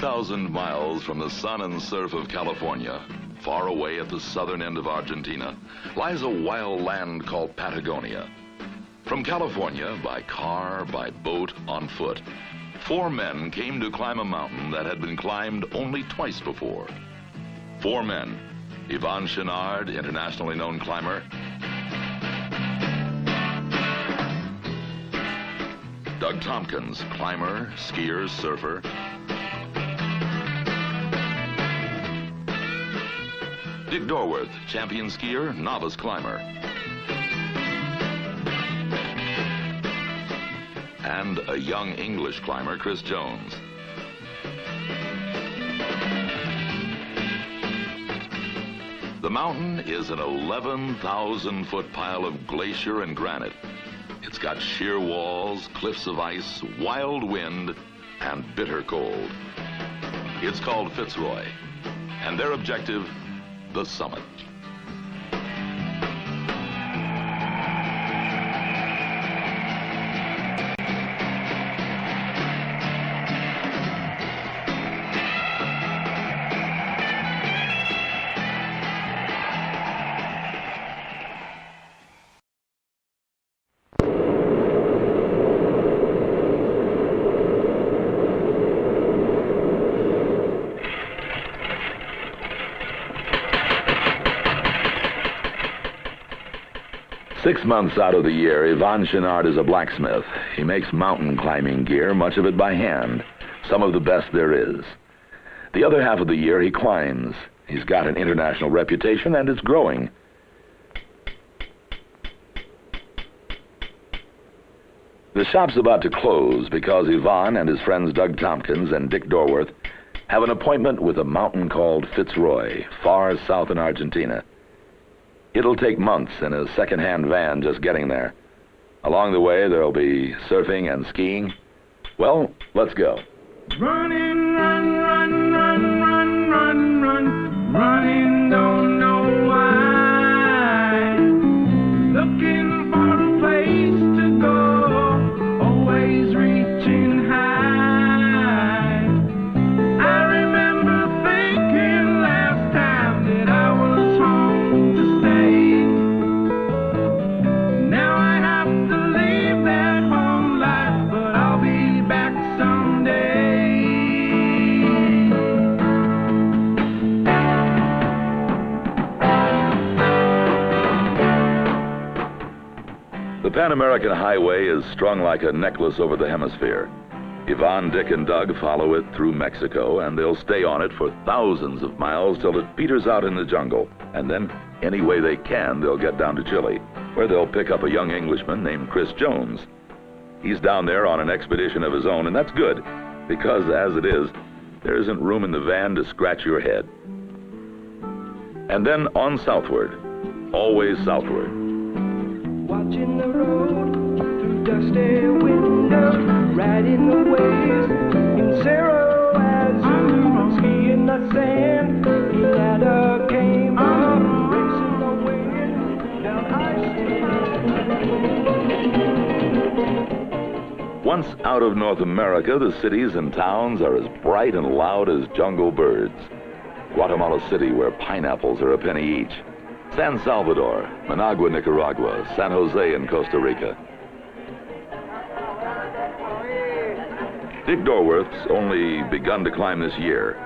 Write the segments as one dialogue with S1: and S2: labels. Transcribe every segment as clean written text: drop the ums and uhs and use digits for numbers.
S1: 3,000 miles from the sun and surf of California, far away at the southern end of Argentina, lies a wild land called Patagonia. From California, by car, by boat, on foot, 4 men came to climb a mountain that had been climbed only twice before. 4 men: Yvon Chouinard, internationally known climber; Doug Tompkins, climber, skier, surfer; Dick Dorworth, champion skier, novice climber; and a young English climber, Chris Jones. The mountain is an 11,000-foot pile of glacier and granite. It's got sheer walls, cliffs of ice, wild wind, and bitter cold. It's called Fitzroy, and their objective, the summit. Six months out of the year, Yvon Chouinard is a blacksmith. He makes mountain climbing gear, much of it by hand, some of the best there is. The other half of the year, he climbs. He's got an international reputation, and it's growing. The shop's about to close because Yvon and his friends Doug Tompkins and Dick Dorworth have an appointment with a mountain called Fitzroy, far south in Argentina. It'll take months in a second-hand van just getting there. Along the way, there'll be surfing and skiing. Well, let's go.
S2: Running, run, run, run, run, run, run, running, don't know why. Looking for a place to go, always reaching high. I remember thinking last time that I was home to stay. Now I have to leave that home life, but I'll be back someday.
S1: The Pan American Highway is strung like a necklace over the hemisphere. Yvon, Dick, and Doug follow it through Mexico, and they'll stay on it for thousands of miles till it peters out in the jungle. And then, any way they can, they'll get down to Chile, where they'll pick up a young Englishman named Chris Jones. He's down there on an expedition of his own, and that's good, because as it is, there isn't room in the van to scratch your head. And then on southward, always southward.
S2: Watching the road through dusty windows, riding the waves in Cerro Azul, skiing the sand, he had a game of racing the wind down ice.
S1: Once out of North America, the cities and towns are as bright and loud as jungle birds. Guatemala City, where pineapples are a penny each. San Salvador, Managua, Nicaragua, San Jose in Costa Rica. Dick Dorworth's only begun to climb this year.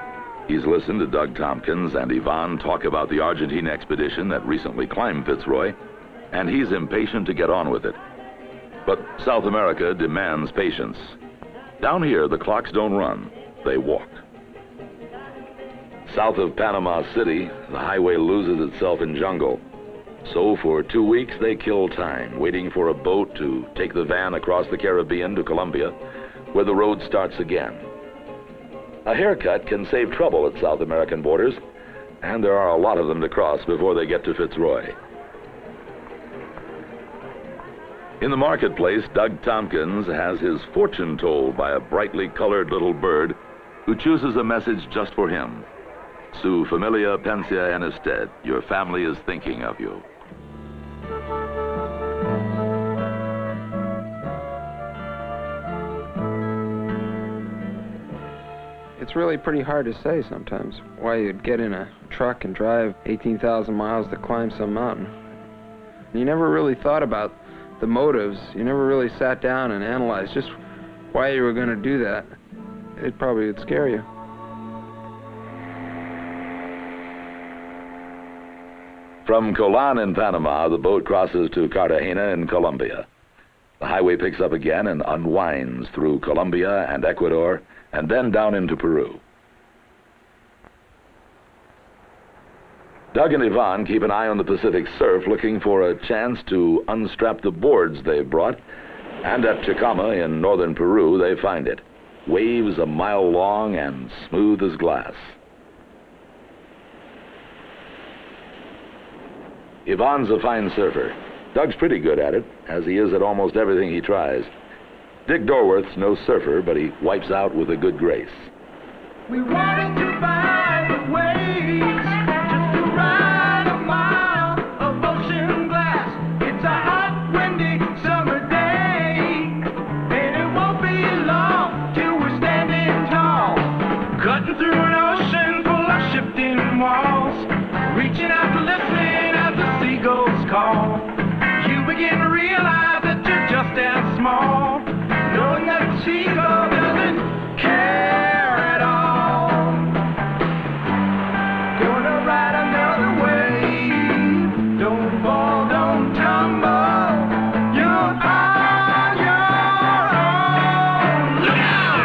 S1: He's listened to Doug Tompkins and Yvon talk about the Argentine expedition that recently climbed Fitzroy, and he's impatient to get on with it. But South America demands patience. Down here, the clocks don't run, they walk. South of Panama City, the highway loses itself in jungle. So for 2 weeks, they kill time, waiting for a boat to take the van across the Caribbean to Colombia, where the road starts again. A haircut can save trouble at South American borders, and there are a lot of them to cross before they get to Fitzroy. In the marketplace, Doug Tompkins has his fortune told by a brightly colored little bird who chooses a message just for him. Su familia pensa en usted. Your family is thinking of you.
S3: It's really pretty hard to say sometimes why you'd get in a truck and drive 18,000 miles to climb some mountain. You never really thought about the motives. You never really sat down and analyzed just why you were going to do that. It probably would scare you.
S1: From Colon in Panama, the boat crosses to Cartagena in Colombia. The highway picks up again and unwinds through Colombia and Ecuador, and then down into Peru. Doug and Yvonne keep an eye on the Pacific surf, looking for a chance to unstrap the boards they've brought, and at Chicama in northern Peru, they find it. Waves a mile long and smooth as glass. Yvonne's a fine surfer. Doug's pretty good at it, as he is at almost everything he tries. Dick Dorworth's no surfer, but he wipes out with a good grace.
S2: We wanted to find the waves, just to ride a mile of ocean glass. It's a hot, windy summer day, and it won't be long till we're standing tall, cutting through an ocean full of shifting walls, reaching out to listen as the seagulls call. You begin to realize that you're just as small, knowing that the seagull doesn't care at all. Gonna ride another wave. Don't fall, don't tumble. You're on your own. Look out!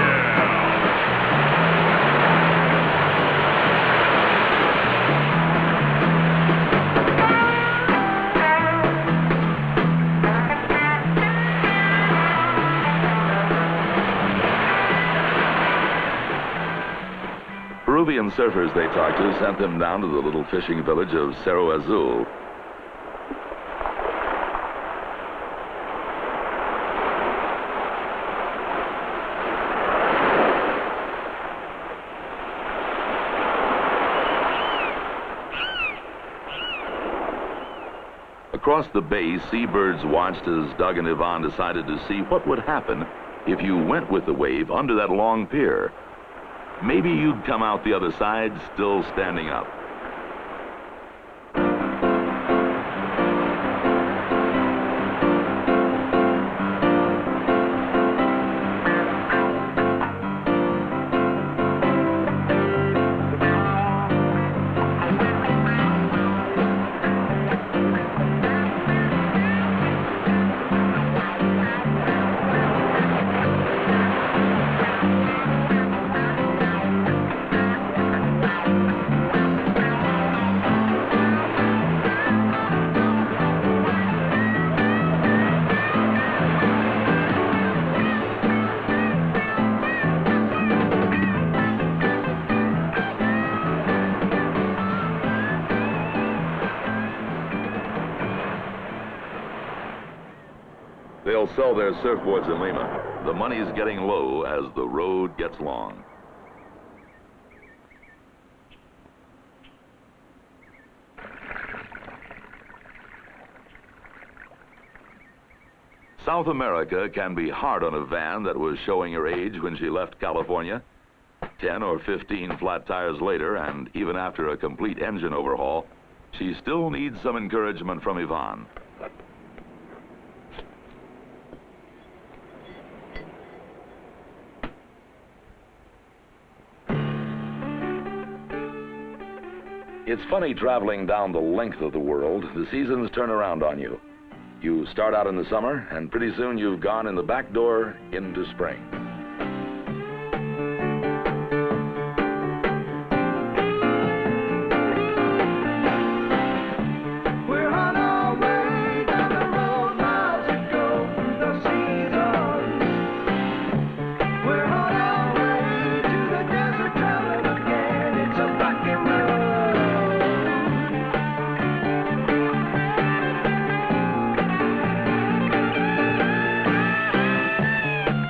S1: Peruvian surfers they talked to sent them down to the little fishing village of Cerro Azul. Across the bay, seabirds watched as Doug and Yvonne decided to see what would happen if you went with the wave under that long pier. Maybe you'd come out the other side still standing up. They'll sell their surfboards in Lima. The money's getting low as the road gets long. South America can be hard on a van that was showing her age when she left California. 10 or 15 flat tires later, and even after a complete engine overhaul, she still needs some encouragement from Yvonne. It's funny traveling down the length of the world. The seasons turn around on you. You start out in the summer, and pretty soon you've gone in the back door into spring.
S2: We're on our way down the road, miles to go through the seasons. We're on our way to the desert town again. It's a rocky road.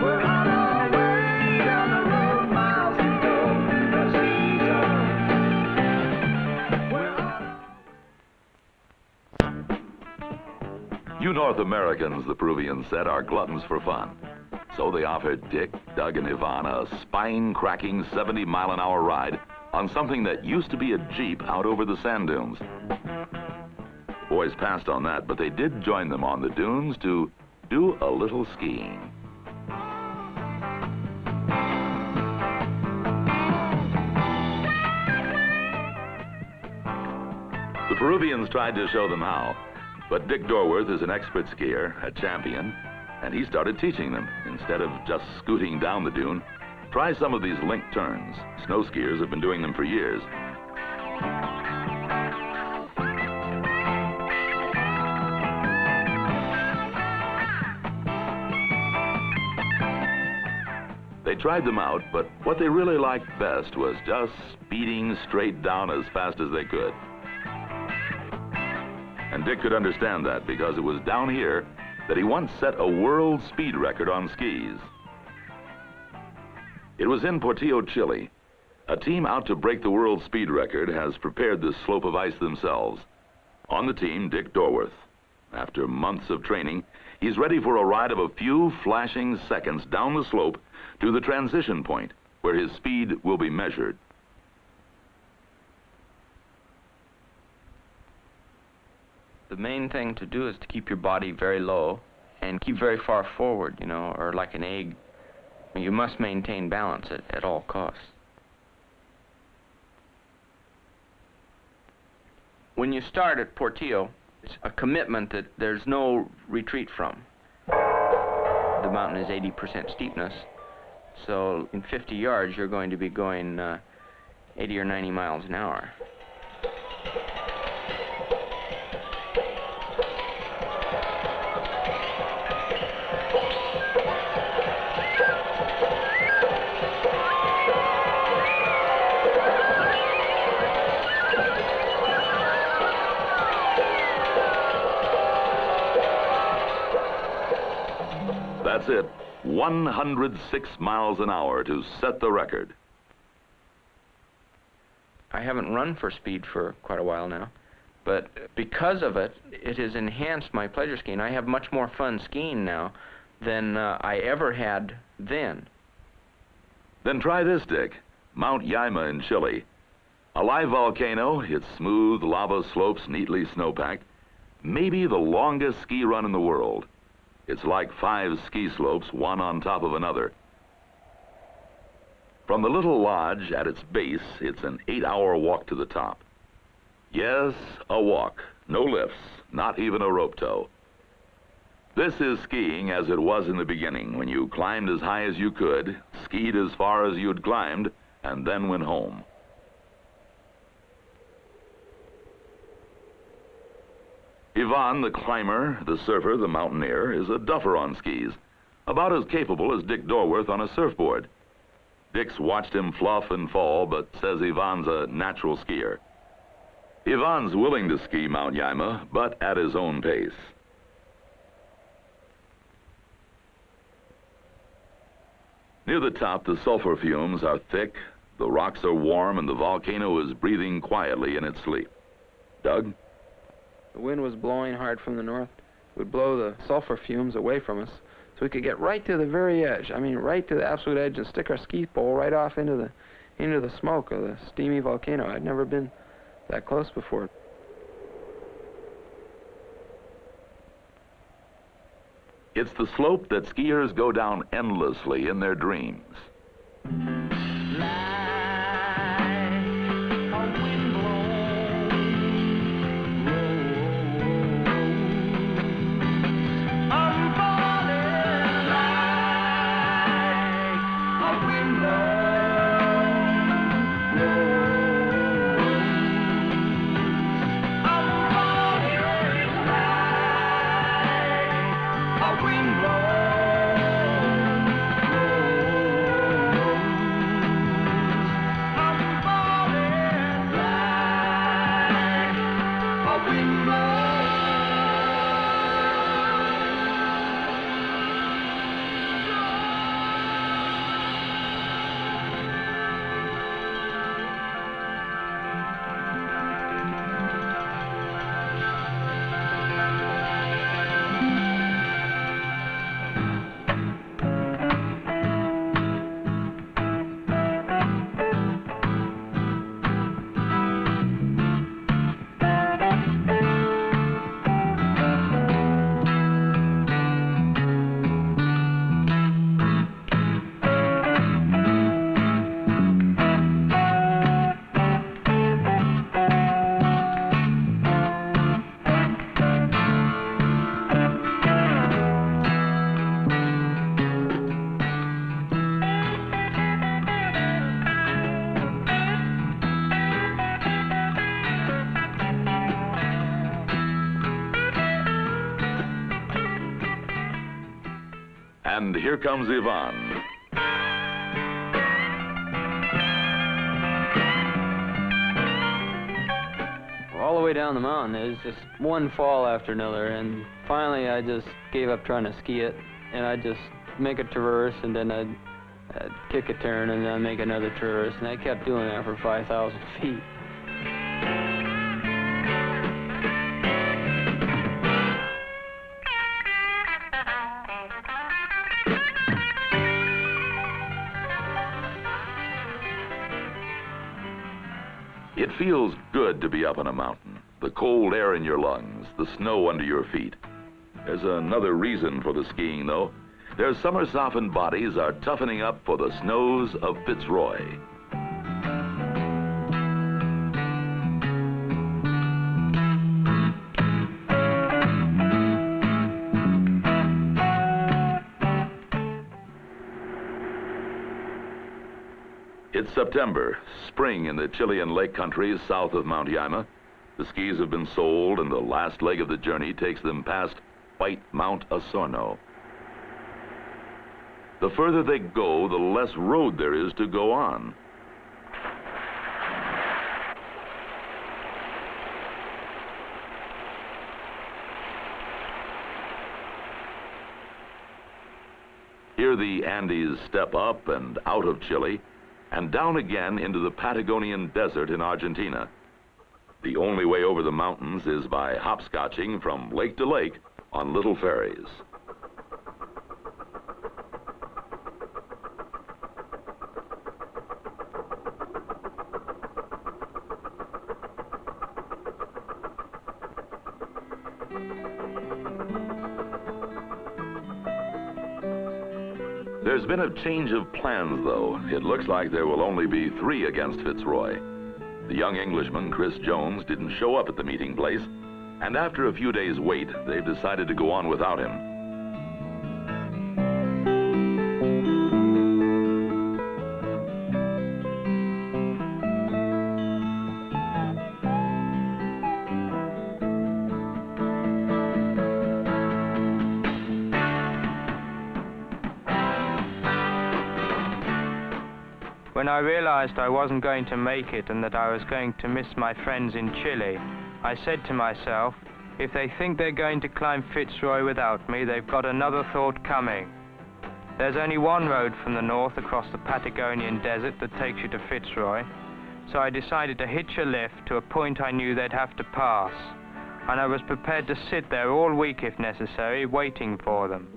S2: We're on our way down the road, miles to go through the seasons. We're on.
S1: You North Americans, the Peruvians said, are gluttons for fun. So they offered Dick, Doug, and Yvonne a spine-cracking 70-mile-an-hour ride on something that used to be a Jeep out over the sand dunes. The boys passed on that, but they did join them on the dunes to do a little skiing. The Peruvians tried to show them how, but Dick Dorworth is an expert skier, a champion, and he started teaching them. Instead of just scooting down the dune, try some of these link turns. Snow skiers have been doing them for years. They tried them out, but what they really liked best was just speeding straight down as fast as they could. And Dick could understand that, because it was down here that he once set a world speed record on skis. It was in Portillo, Chile. A team out to break the world speed record has prepared this slope of ice themselves. On the team, Dick Dorworth. After months of training, he's ready for a ride of a few flashing seconds down the slope to the transition point, where his speed will be measured.
S3: The main thing to do is to keep your body very low and keep very far forward, you know, or like an egg. You must maintain balance at all costs. When you start at Portillo, it's a commitment that there's no retreat from. The mountain is 80% steepness, so in 50 yards you're going to be going 80 or 90 miles an hour.
S1: That's it, 106 miles an hour to set the record.
S3: I haven't run for speed for quite a while now, but because of it, it has enhanced my pleasure skiing. I have much more fun skiing now than I ever had then.
S1: Then try this, Dick. Mount Yaima in Chile. A live volcano, its smooth lava slopes neatly snowpacked, maybe the longest ski run in the world. It's like 5 ski slopes, one on top of another. From the little lodge at its base, it's an 8-hour walk to the top. Yes, a walk. No lifts, not even a rope tow. This is skiing as it was in the beginning, when you climbed as high as you could, skied as far as you'd climbed, and then went home. Yvonne, the climber, the surfer, the mountaineer, is a duffer on skis, about as capable as Dick Dorworth on a surfboard. Dick's watched him fluff and fall, but says Yvonne's a natural skier. Yvonne's willing to ski Mount Yaima, but at his own pace. Near the top, the sulfur fumes are thick, the rocks are warm, and the volcano is breathing quietly in its sleep. Doug?
S3: The wind was blowing hard from the north. It would blow the sulfur fumes away from us, so we could get right to the very edge. I mean, right to the absolute edge, and stick our ski pole right off into the smoke of the steamy volcano. I'd never been that close before.
S1: It's the slope that skiers go down endlessly in their dreams. And here comes Yvonne.
S3: All the way down the mountain, it was just one fall after another, and finally I just gave up trying to ski it, and I'd just make a traverse, and then I'd kick a turn, and then I'd make another traverse, and I kept doing that for 5,000 feet.
S1: It feels good to be up on a mountain. The cold air in your lungs, the snow under your feet. There's another reason for the skiing, though. Their summer-softened bodies are toughening up for the snows of Fitzroy. It's September, spring in the Chilean lake country south of Mount Yama. The skis have been sold, and the last leg of the journey takes them past White Mount Osorno. The further they go, the less road there is to go on. Here the Andes step up and out of Chile, and down again into the Patagonian desert in Argentina. The only way over the mountains is by hopscotching from lake to lake on little ferries. There's been a change of plans, though. It looks like there will only be 3 against Fitzroy. The young Englishman, Chris Jones, didn't show up at the meeting place, and after a few days' wait, they've decided to go on without him.
S4: When I realized I wasn't going to make it and that I was going to miss my friends in Chile, I said to myself, if they think they're going to climb Fitzroy without me, they've got another thought coming. There's only one road from the north across the Patagonian desert that takes you to Fitzroy, so I decided to hitch a lift to a point I knew they'd have to pass, and I was prepared to sit there all week if necessary, waiting for them.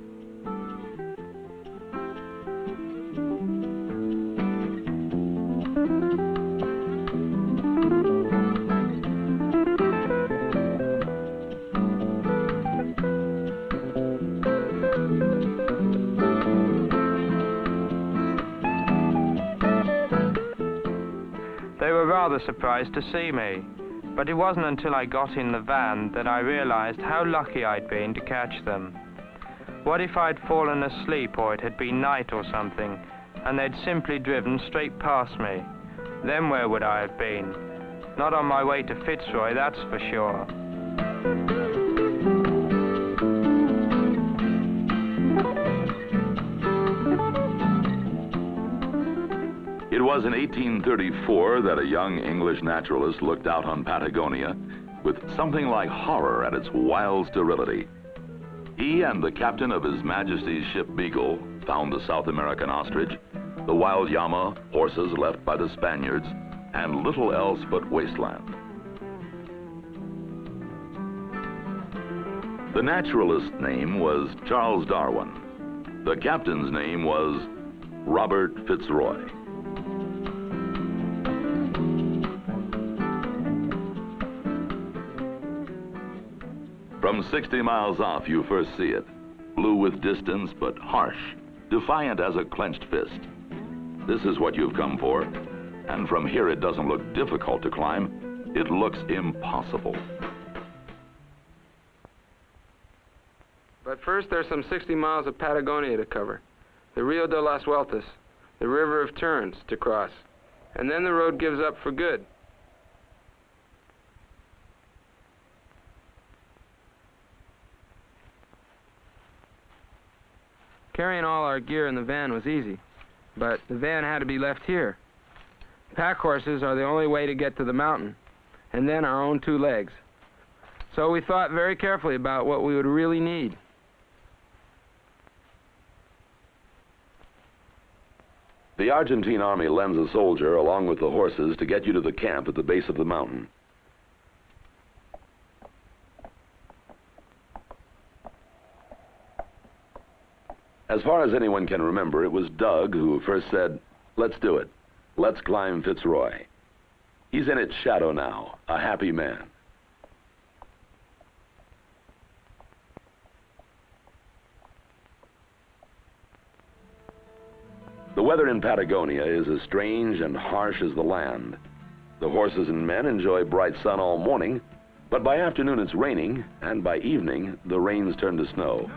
S4: They were rather surprised to see me, but it wasn't until I got in the van that I realized how lucky I'd been to catch them. What if I'd fallen asleep or it had been night or something, and they'd simply driven straight past me? Then where would I have been? Not on my way to Fitzroy, that's for sure.
S1: It was in 1834 that a young English naturalist looked out on Patagonia with something like horror at its wild sterility. He and the captain of His Majesty's ship Beagle found the South American ostrich, the wild llama, horses left by the Spaniards, and little else but wasteland. The naturalist's name was Charles Darwin. The captain's name was Robert Fitzroy. From 60 miles off, you first see it, blue with distance, but harsh, defiant as a clenched fist. This is what you've come for, and from here it doesn't look difficult to climb. It looks impossible.
S3: But first, there's some 60 miles of Patagonia to cover, the Rio de las Vueltas, the River of Turns, to cross, and then the road gives up for good. Carrying all our gear in the van was easy, but the van had to be left here. Pack horses are the only way to get to the mountain, and then our own 2 legs. So we thought very carefully about what we would really need.
S1: The Argentine army lends a soldier along with the horses to get you to the camp at the base of the mountain. As far as anyone can remember, it was Doug who first said, "Let's do it. Let's climb Fitzroy." He's in its shadow now, a happy man. The weather in Patagonia is as strange and harsh as the land. The horses and men enjoy bright sun all morning, but by afternoon it's raining, and by evening the rains turn to snow.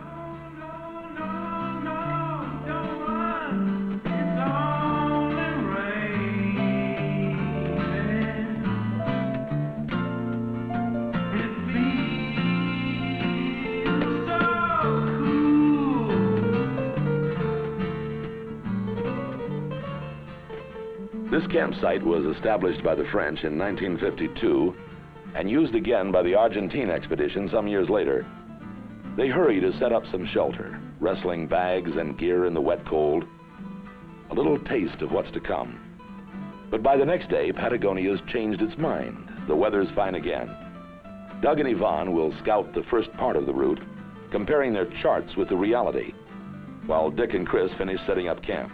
S1: This campsite was established by the French in 1952 and used again by the Argentine expedition some years later. They hurry to set up some shelter, wrestling bags and gear in the wet cold. A little taste of what's to come. But by the next day, Patagonia's changed its mind. The weather's fine again. Doug and Yvonne will scout the first part of the route, comparing their charts with the reality, while Dick and Chris finish setting up camp.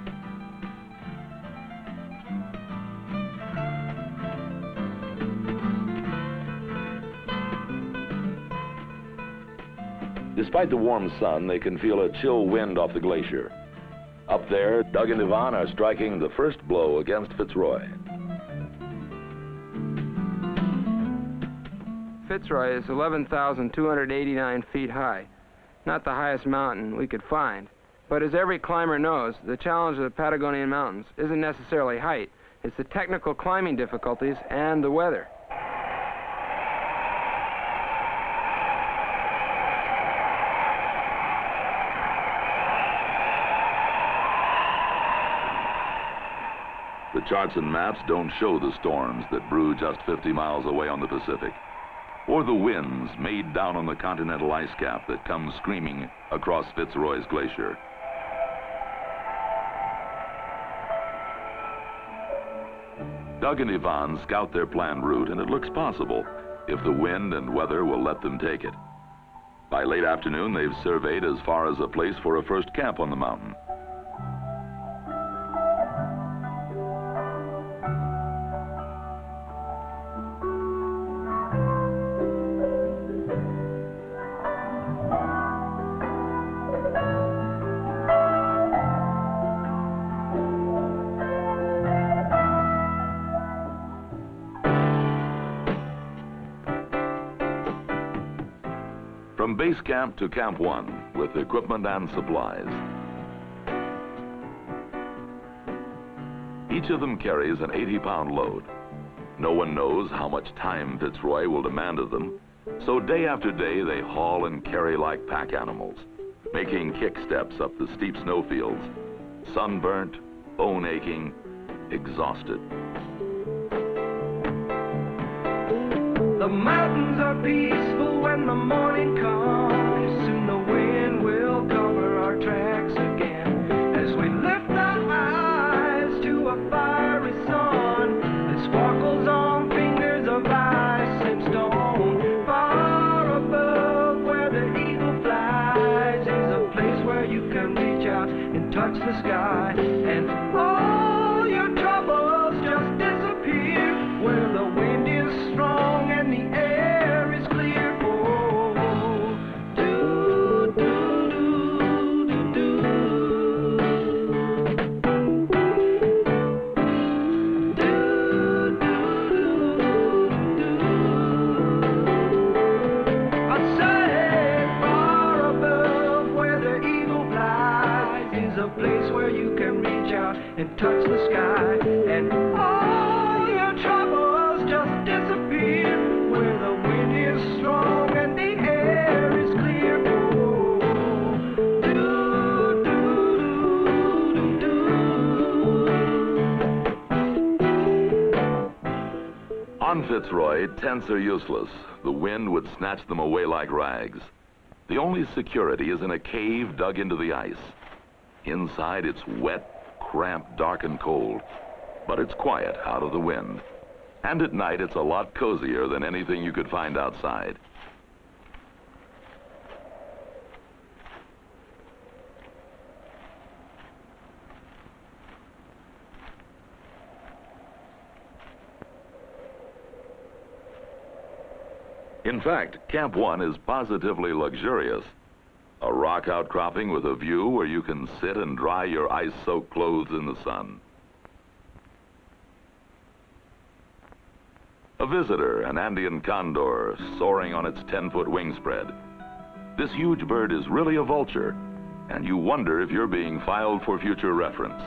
S1: Despite the warm sun, they can feel a chill wind off the glacier. Up there, Doug and Yvonne are striking the first blow against Fitzroy.
S3: Fitzroy is 11,289 feet high. Not the highest mountain we could find. But as every climber knows, the challenge of the Patagonian mountains isn't necessarily height. It's the technical climbing difficulties and the weather.
S1: The charts and maps don't show the storms that brew just 50 miles away on the Pacific, or the winds made down on the continental ice cap that come screaming across Fitzroy's glacier. Doug and Yvonne scout their planned route, and it looks possible if the wind and weather will let them take it. By late afternoon, they've surveyed as far as a place for a first camp on the mountain. From base camp to Camp 1 with equipment and supplies. Each of them carries an 80-pound load. No one knows how much time Fitzroy will demand of them, so day after day they haul and carry like pack animals, making kick steps up the steep snowfields, sunburnt, bone aching, exhausted.
S2: The mountains are peaceful when the morning comes. Soon the wind will cover our tracks again as we lift our eyes to a fiery sun that sparkles on fingers of ice and stone. Far above where the eagle flies is a place where you can reach out and touch the sky, and all your troubles just disappear where the wind is strong and the air is clear. Oh, do, do, do, do, do. Do, do, do, do. I say far above where the eagle flies is a place where you can reach out and touch the sky, and all your troubles just disappear where the wind is strong and the air is clear. Oh, do, do,
S1: On Fitzroy, tents are useless. The wind would snatch them away like rags. The only security is in a cave dug into the ice. Inside, it's wet, cramped, dark, and cold. But it's quiet, out of the wind. And at night, it's a lot cozier than anything you could find outside. In fact, Camp 1 is positively luxurious. A rock outcropping with a view where you can sit and dry your ice-soaked clothes in the sun. A visitor, an Andean condor, soaring on its 10-foot wingspread. This huge bird is really a vulture, and you wonder if you're being filed for future reference.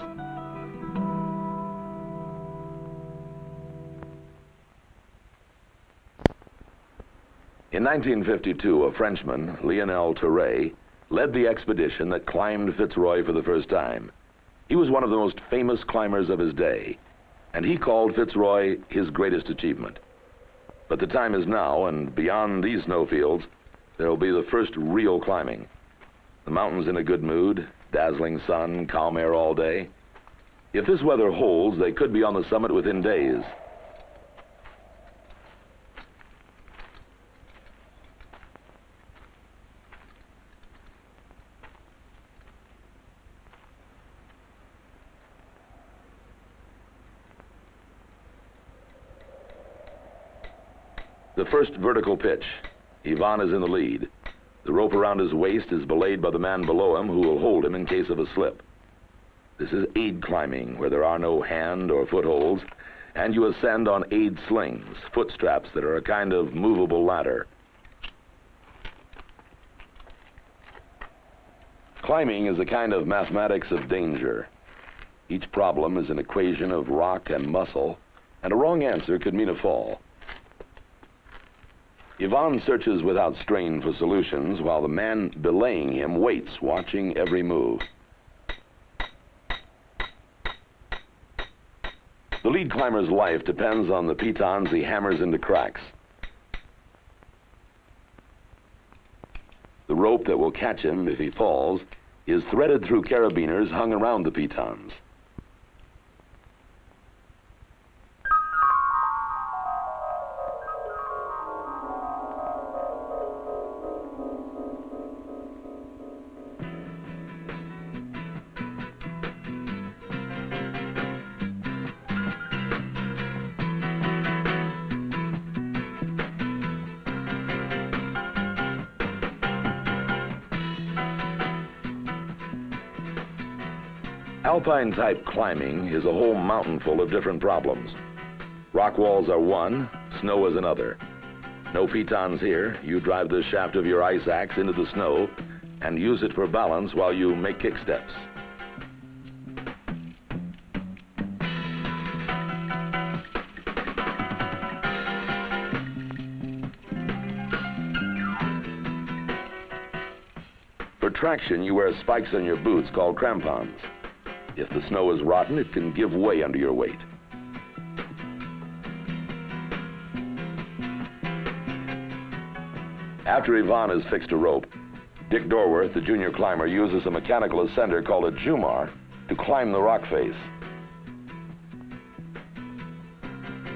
S1: In 1952, a Frenchman, Lionel Terray, led the expedition that climbed Fitzroy for the first time. He was one of the most famous climbers of his day, and he called Fitzroy his greatest achievement. But the time is now, and beyond these snowfields, there will be the first real climbing. The mountains in a good mood, dazzling sun, calm air all day. If this weather holds, they could be on the summit within days. The first vertical pitch. Ivan is in the lead. The rope around his waist is belayed by the man below him who will hold him in case of a slip. This is aid climbing, where there are no hand or footholds, and you ascend on aid slings, foot straps that are a kind of movable ladder. Climbing is a kind of mathematics of danger. Each problem is an equation of rock and muscle, and a wrong answer could mean a fall. Ivan searches without strain for solutions, while the man belaying him waits, watching every move. The lead climber's life depends on the pitons he hammers into cracks. The rope that will catch him if he falls is threaded through carabiners hung around the pitons. Alpine-type climbing is a whole mountain full of different problems. Rock walls are one, snow is another. No pitons here. You drive the shaft of your ice axe into the snow and use it for balance while you make kick steps. For traction, you wear spikes on your boots called crampons. If the snow is rotten, it can give way under your weight. After Ivan has fixed a rope, Dick Dorworth, the junior climber, uses a mechanical ascender called a Jumar to climb the rock face.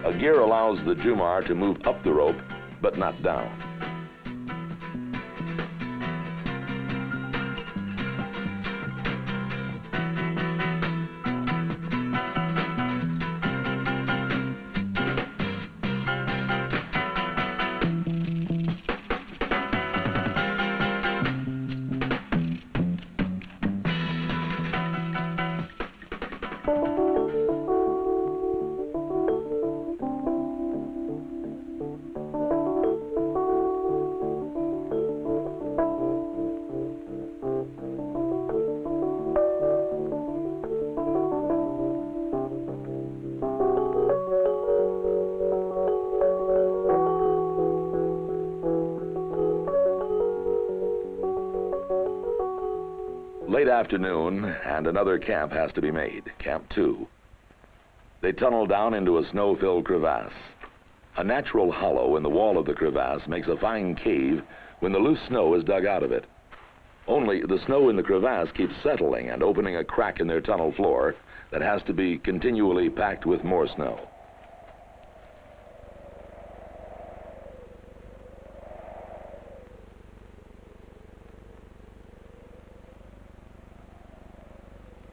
S1: A gear allows the Jumar to move up the rope, but not down. Late afternoon, and another camp has to be made, Camp 2. They tunnel down into a snow-filled crevasse. A natural hollow in the wall of the crevasse makes a fine cave when the loose snow is dug out of it. Only the snow in the crevasse keeps settling and opening a crack in their tunnel floor that has to be continually packed with more snow.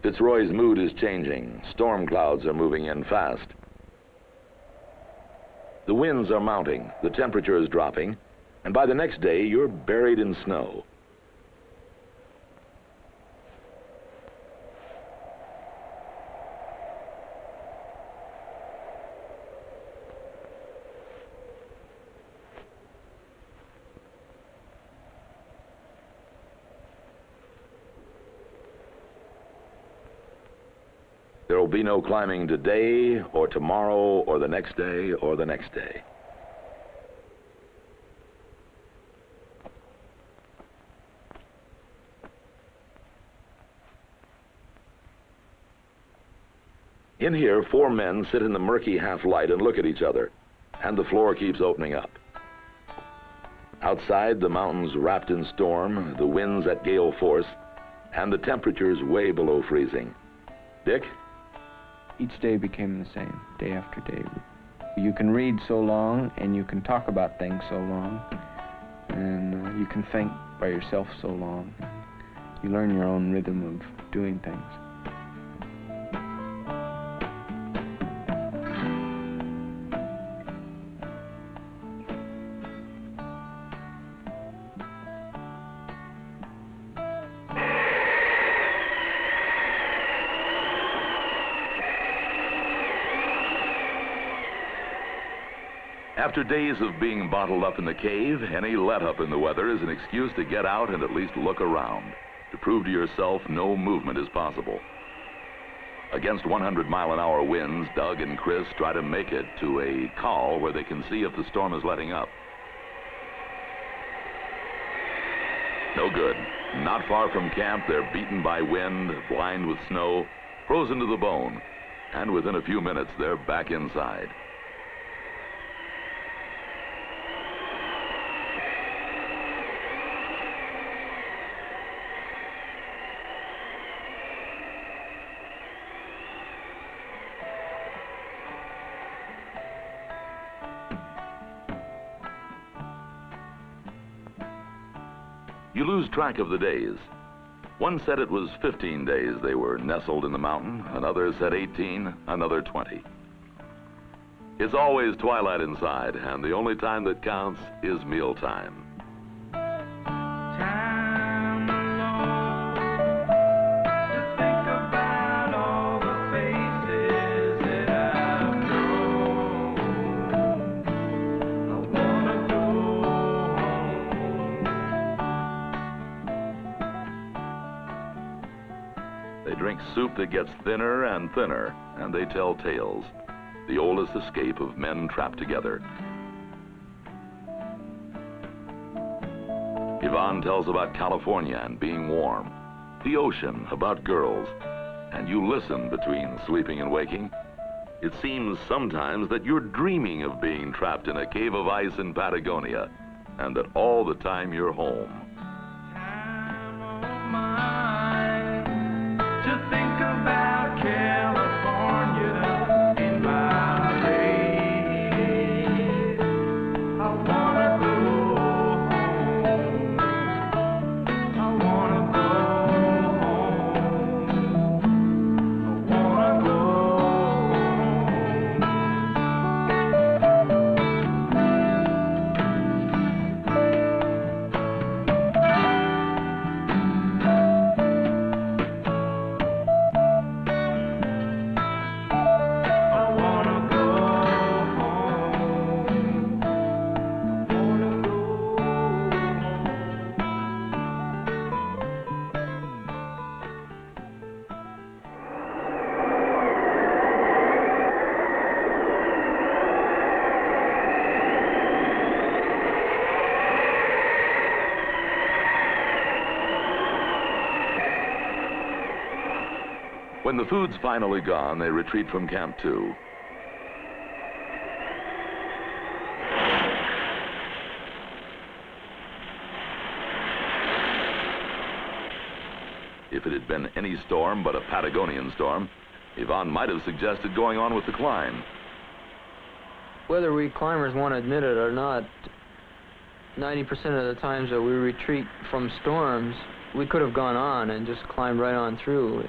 S1: Fitzroy's mood is changing. Storm clouds are moving in fast. The winds are mounting, the temperature is dropping, and by the next day, you're buried in snow. There will be no climbing today, or tomorrow, or the next day, or the next day. In here, 4 men sit in the murky half-light and look at each other, and the floor keeps opening up. Outside, the mountains wrapped in storm, the winds at gale force, and the temperatures way below freezing. Dick?
S5: Each day became the same, day after day. You can read so long, and you can talk about things so long, and you can think by yourself so long. You learn your own rhythm of doing things.
S1: After days of being bottled up in the cave, any let-up in the weather is an excuse to get out and at least look around, to prove to yourself no movement is possible. Against 100-mile-an-hour winds, Doug and Chris try to make it to a call where they can see if the storm is letting up. No good. Not far from camp, they're beaten by wind, blind with snow, frozen to the bone, and within a few minutes, they're back inside. You lose track of the days. One said it was 15 days they were nestled in the mountain, another said 18, another 20. It's always twilight inside, and the only time that counts is mealtime. They drink soup that gets thinner and thinner, and they tell tales, the oldest escape of men trapped together. Yvonne tells about California and being warm, the ocean, about girls, and you listen between sleeping and waking. It seems sometimes that you're dreaming of being trapped in a cave of ice in Patagonia, and that all the time you're home. When the food's finally gone, they retreat from Camp 2. If it had been any storm but a Patagonian storm, Yvonne might have suggested going on with the climb.
S3: Whether we climbers want to admit it or not, 90% of the times that we retreat from storms, we could have gone on and just climbed right on through.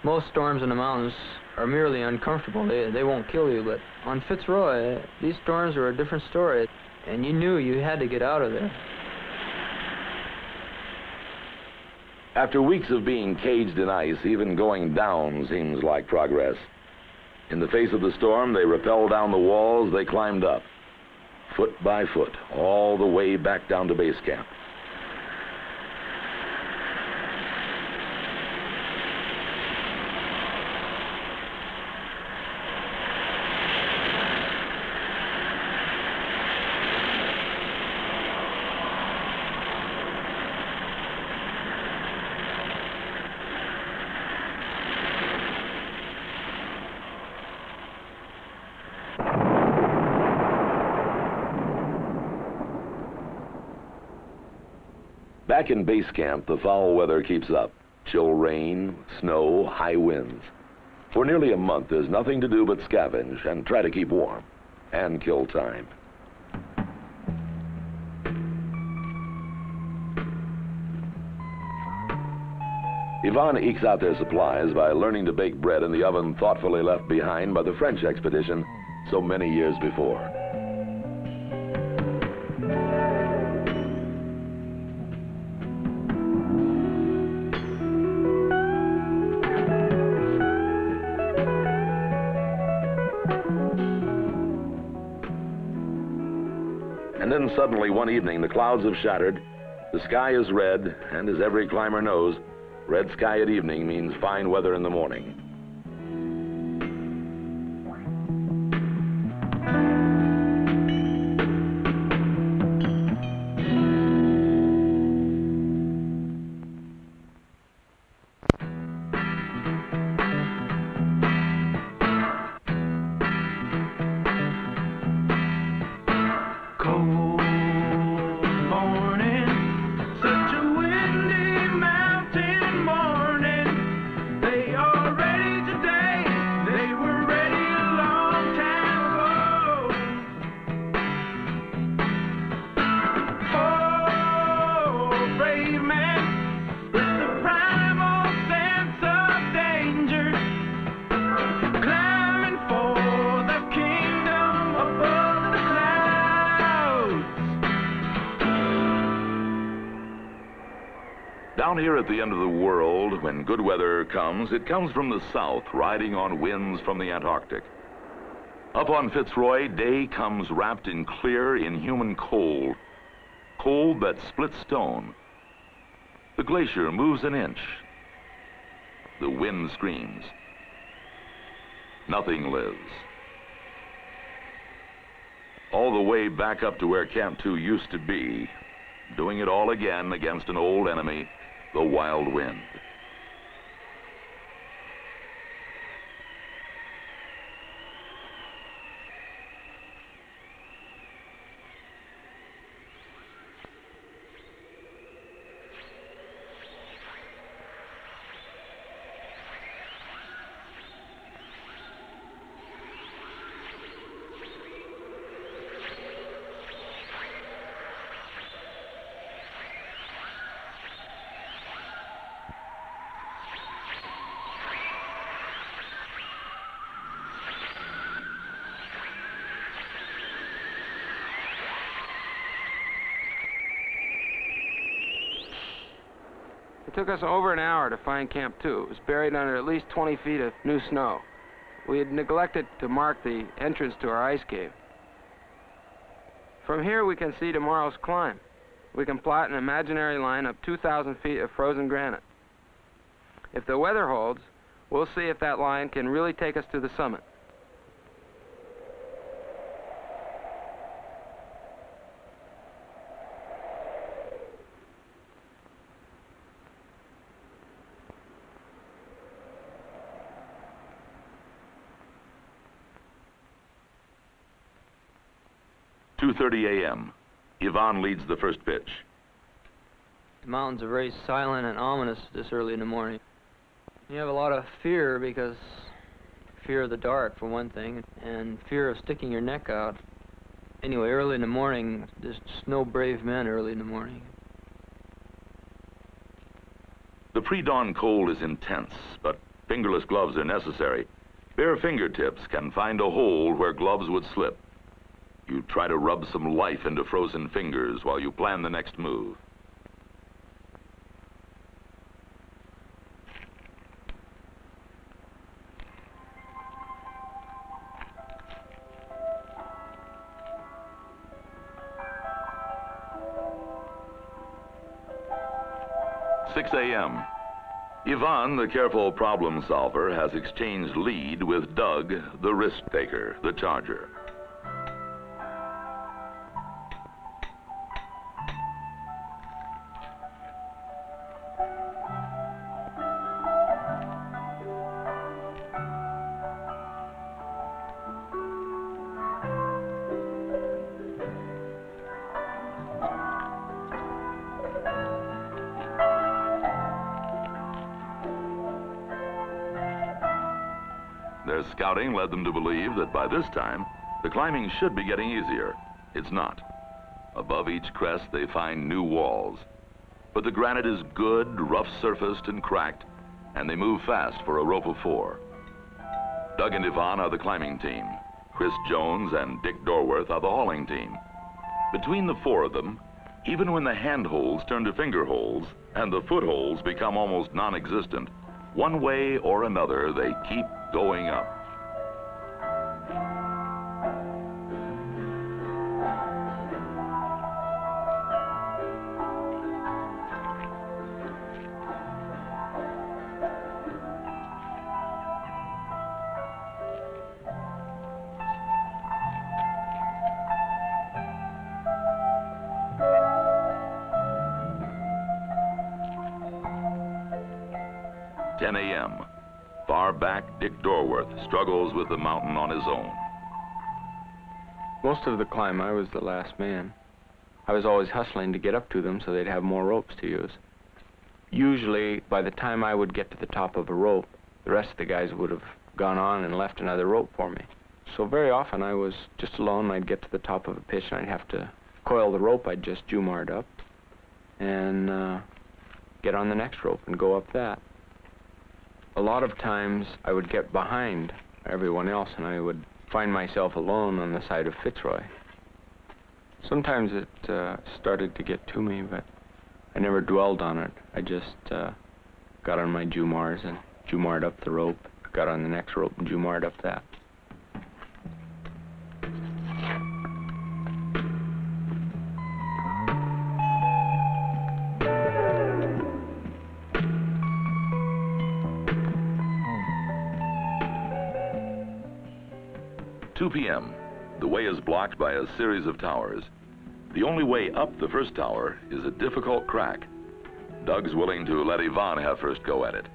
S3: Most storms in the mountains are merely uncomfortable. They won't kill you, but on Fitzroy, these storms are a different story, and you knew you had to get out of there.
S1: After weeks of being caged in ice, even going down seems like progress. In the face of the storm, they rappelled down the walls they climbed up, foot by foot, all the way back down to base camp. Back in base camp, the foul weather keeps up. Chill rain, snow, high winds. For nearly a month, there's nothing to do but scavenge and try to keep warm and kill time. Yvonne ekes out their supplies by learning to bake bread in the oven thoughtfully left behind by the French expedition so many years before. And then suddenly one evening the clouds have shattered, the sky is red, and as every climber knows, red sky at evening means fine weather in the morning. Down here at the end of the world, when good weather comes, it comes from the south, riding on winds from the Antarctic. Up on Fitzroy, day comes wrapped in clear, inhuman cold. Cold that splits stone. The glacier moves an inch. The wind screams. Nothing lives. All the way back up to where Camp 2 used to be, doing it all again against an old enemy, the wild wind.
S3: It took us over an hour to find Camp 2. It was buried under at least 20 feet of new snow. We had neglected to mark the entrance to our ice cave. From here we can see tomorrow's climb. We can plot an imaginary line up 2,000 feet of frozen granite. If the weather holds, we'll see if that line can really take us to the summit.
S1: "2:30 a.m. Yvonne leads the first pitch.
S3: The mountains are very silent and ominous this early in the morning. You have a lot of fear because fear of the dark, for one thing, and fear of sticking your neck out. Anyway, early in the morning, there's just no brave men early in the morning.
S1: The pre-dawn cold is intense, but fingerless gloves are necessary. Bare fingertips can find a hole where gloves would slip. You try to rub some life into frozen fingers while you plan the next move. A.m. Yvonne, the careful problem solver, has exchanged lead with Doug, the risk taker, the charger. Their scouting led them to believe that by this time, the climbing should be getting easier. It's not. Above each crest, they find new walls. But the granite is good, rough-surfaced and cracked, and they move fast for a rope of 4. Doug and Yvonne are the climbing team. Chris Jones and Dick Dorworth are the hauling team. Between the 4 of them, even when the handholds turn to finger holes and the footholds become almost non-existent, one way or another, they keep going up. A.m. Far back, Dick Dorworth struggles with the mountain on his own.
S5: Most of the climb, I was the last man. I was always hustling to get up to them so they'd have more ropes to use. Usually, by the time I would get to the top of a rope, the rest of the guys would have gone on and left another rope for me. So very often I was just alone. I'd get to the top of a pitch and I'd have to coil the rope I'd just jumarred up and get on the next rope and go up that. A lot of times I would get behind everyone else and I would find myself alone on the side of Fitzroy. Sometimes it started to get to me, but I never dwelled on it. I just got on my jumars and jumarred up the rope, got on the next rope and jumarred up that.
S1: p.m. The way is blocked by a series of towers. The only way up the first tower is a difficult crack. Doug's willing to let Yvonne have first go at it.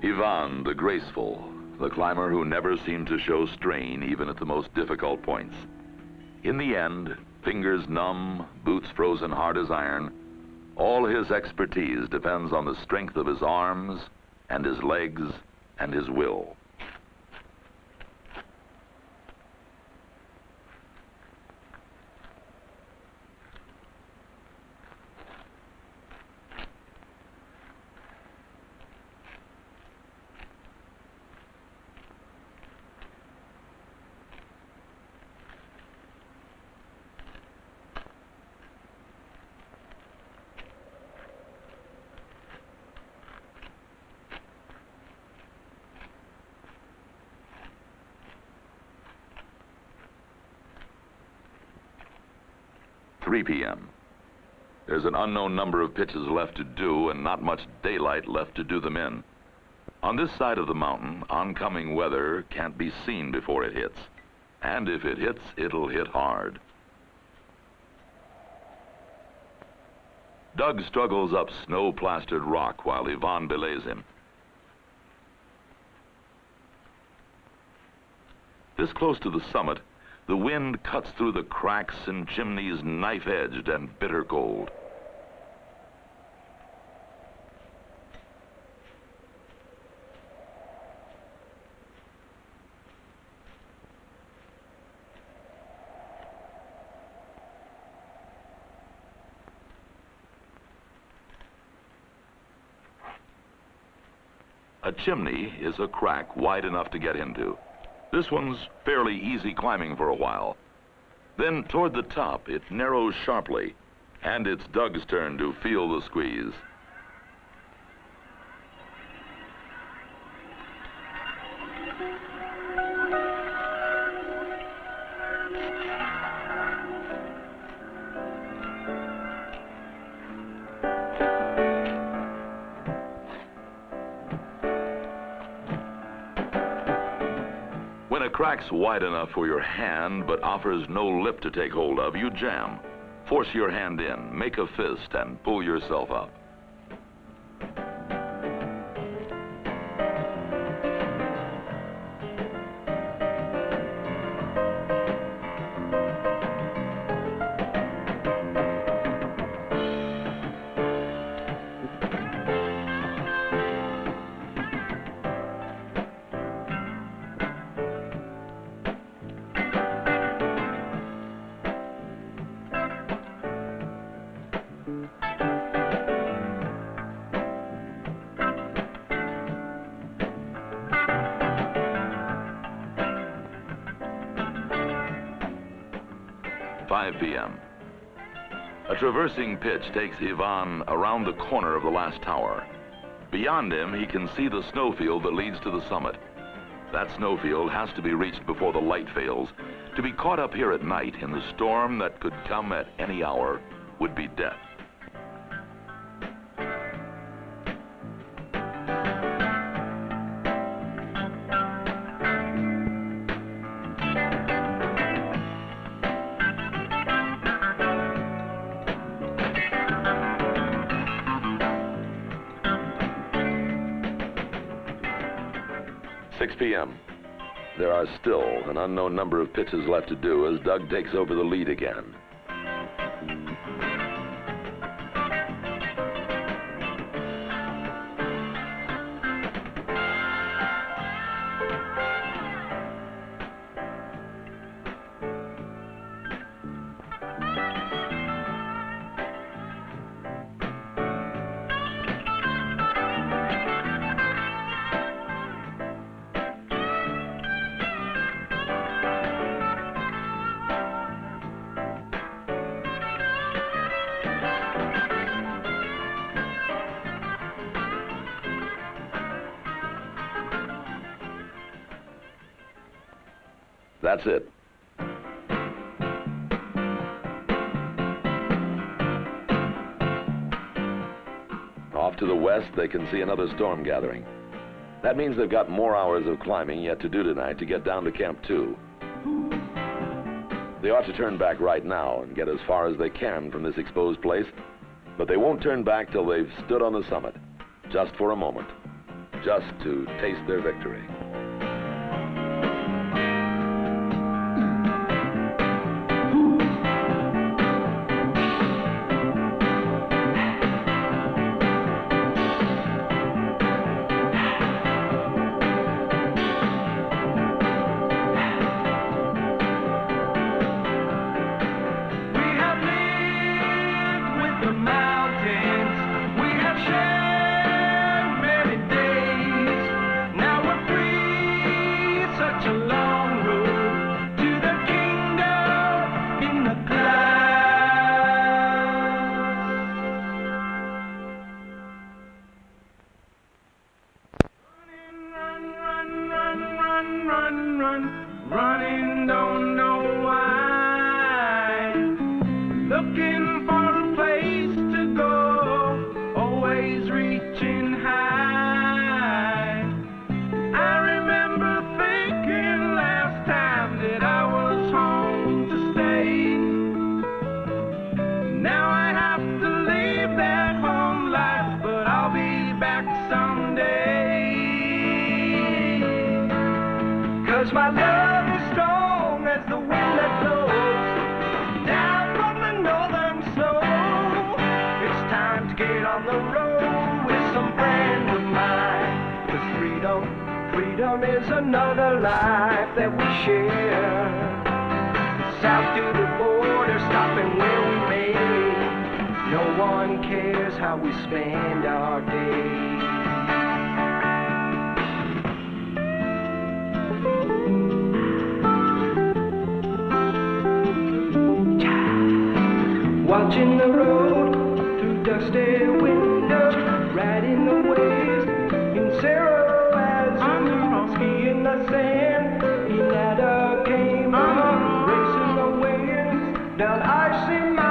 S1: Yvonne, the graceful, the climber who never seemed to show strain even at the most difficult points. In the end, fingers numb, boots frozen hard as iron, all his expertise depends on the strength of his arms and his legs and his will. p.m. There's an unknown number of pitches left to do and not much daylight left to do them in. On this side of the mountain, oncoming weather can't be seen before it hits. And if it hits, it'll hit hard. Doug struggles up snow-plastered rock while Yvonne belays him. This close to the summit, the wind cuts through the cracks and chimneys knife-edged and bitter cold. A chimney is a crack wide enough to get into. This one's fairly easy climbing for a while. Then toward the top, it narrows sharply, and it's Doug's turn to feel the squeeze. When a crack's wide enough for your hand but offers no lip to take hold of, you jam. Force your hand in, make a fist, and pull yourself up. p.m. A traversing pitch takes Ivan around the corner of the last tower. Beyond him, he can see the snowfield that leads to the summit. That snowfield has to be reached before the light fails. To be caught up here at night in the storm that could come at any hour would be death. p.m. There are still an unknown number of pitches left to do as Doug takes over the lead again. That's it. Off to the west, they can see another storm gathering. That means they've got more hours of climbing yet to do tonight to get down to Camp 2. They ought to turn back right now and get as far as they can from this exposed place, but they won't turn back till they've stood on the summit, just for a moment, just to taste their victory.
S2: Running, don't know why. Looking for a place to go, always reaching high. I remember thinking last time that I was home to stay. Now I have to leave that home life, but I'll be back someday. 'Cause my love is freedom is another life that we share. South to the border, stopping where we may. No one cares how we spend our days. Watching the road through dusty windows, riding the waves in Cerro Azul, skiing the sand in that game, racing the waves down icy mountains.